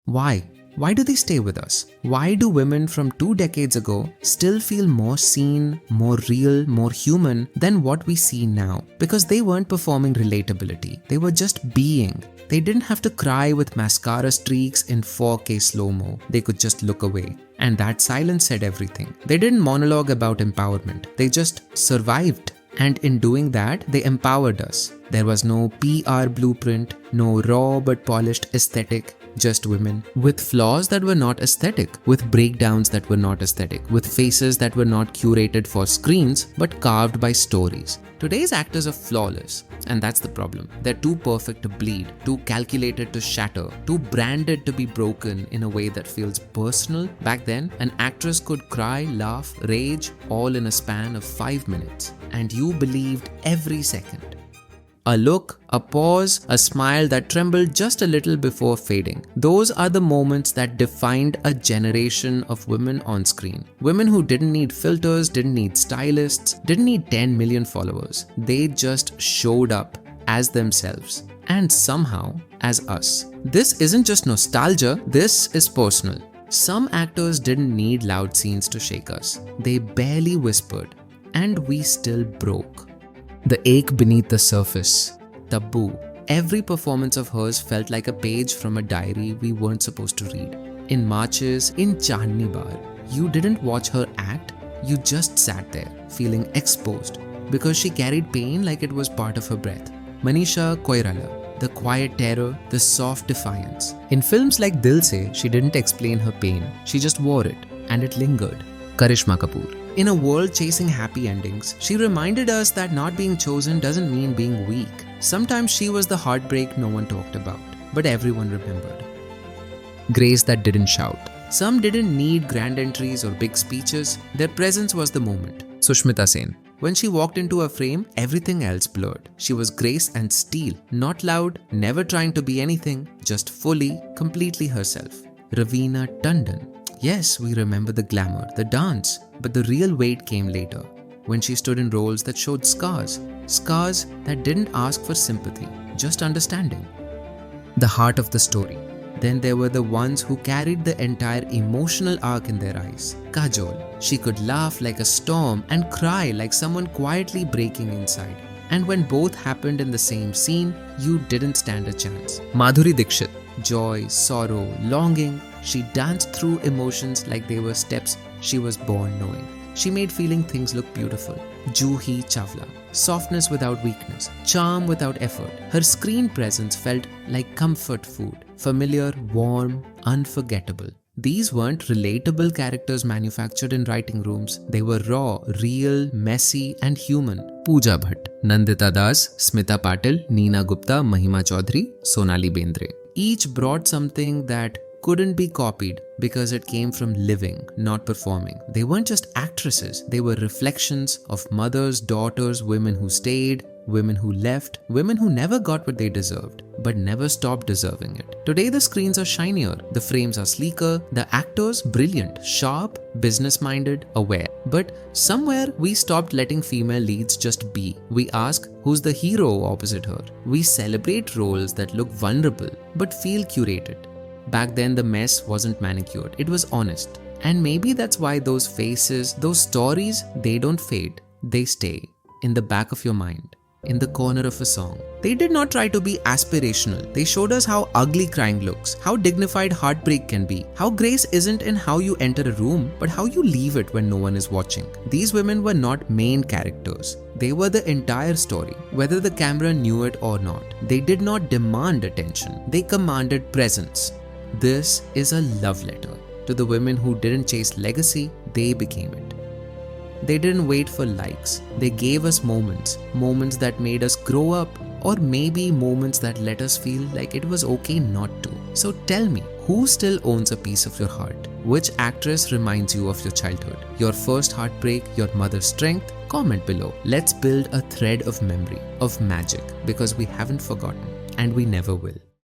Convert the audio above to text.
Why? Why do they stay with us? Why do women from 2 decades ago still feel more seen, more real, more human than what we see now? Because they weren't performing relatability. They were just being. They didn't have to cry with mascara streaks in 4K slow-mo. They could just look away. And that silence said everything. They didn't monologue about empowerment. They just survived. And in doing that, they empowered us. There was no PR blueprint, no raw but polished aesthetic. Just women with flaws that were not aesthetic, with breakdowns that were not aesthetic, with faces that were not curated for screens but carved by stories. Today's actors are flawless, and that's the problem. They're too perfect to bleed, too calculated to shatter, too branded to be broken in a way that feels personal. Back then, an actress could cry, laugh, rage all in a span of 5 minutes, and you believed every second. A look, a pause, a smile that trembled just a little before fading. Those are the moments that defined a generation of women on screen. Women who didn't need filters, didn't need stylists, didn't need 10 million followers. They just showed up as themselves and somehow as us. This isn't just nostalgia, this is personal. Some actors didn't need loud scenes to shake us. They barely whispered, and we still broke. The ache beneath the surface, taboo. Every performance of hers felt like a page from a diary we weren't supposed to read. In marches, in Chandni Bar, you didn't watch her act, you just sat there, feeling exposed, because she carried pain like it was part of her breath. Manisha Koirala, the quiet terror, the soft defiance. In films like Dil Se, she didn't explain her pain, she just wore it, and it lingered. Karishma Kapoor. In a world chasing happy endings, she reminded us that not being chosen doesn't mean being weak. Sometimes she was the heartbreak no one talked about, but everyone remembered. Grace that didn't shout. Some didn't need grand entries or big speeches, their presence was the moment. Sushmita Sen. When she walked into a frame, everything else blurred. She was grace and steel, not loud, never trying to be anything, just fully, completely herself. Raveena Tandon. Yes, we remember the glamour, the dance, but the real weight came later, when she stood in roles that showed scars. Scars that didn't ask for sympathy, just understanding. The heart of the story. Then there were the ones who carried the entire emotional arc in their eyes. Kajol. She could laugh like a storm and cry like someone quietly breaking inside. And when both happened in the same scene, you didn't stand a chance. Madhuri Dixit. Joy, sorrow, longing. She danced through emotions like they were steps she was born knowing. She made feeling things look beautiful. Juhi Chawla. Softness without weakness. Charm without effort. Her screen presence felt like comfort food. Familiar, warm, unforgettable. These weren't relatable characters manufactured in writing rooms. They were raw, real, messy, and human. Pooja Bhatt, Nandita Das, Smita Patil, Neena Gupta, Mahima Chaudhary, Sonali Bendre. Each brought something that couldn't be copied because it came from living, not performing. They weren't just actresses, they were reflections of mothers, daughters, women who stayed, women who left, women who never got what they deserved, but never stopped deserving it. Today the screens are shinier, the frames are sleeker, the actors brilliant, sharp, business-minded, aware. But somewhere we stopped letting female leads just be. We ask, who's the hero opposite her? We celebrate roles that look vulnerable, but feel curated. Back then the mess wasn't manicured, it was honest. And maybe that's why those faces, those stories, they don't fade. They stay in the back of your mind, in the corner of a song. They did not try to be aspirational. They showed us how ugly crying looks, how dignified heartbreak can be, how grace isn't in how you enter a room, but how you leave it when no one is watching. These women were not main characters. They were the entire story, whether the camera knew it or not. They did not demand attention. They commanded presence. This is a love letter to the women who didn't chase legacy, they became it. They didn't wait for likes. They gave us moments that made us grow up, or maybe moments that let us feel like it was okay not to. So tell me, who still owns a piece of your heart? Which actress reminds you of your childhood? Your first heartbreak, your mother's strength? Comment below. Let's build a thread of memory, of magic, because we haven't forgotten and we never will.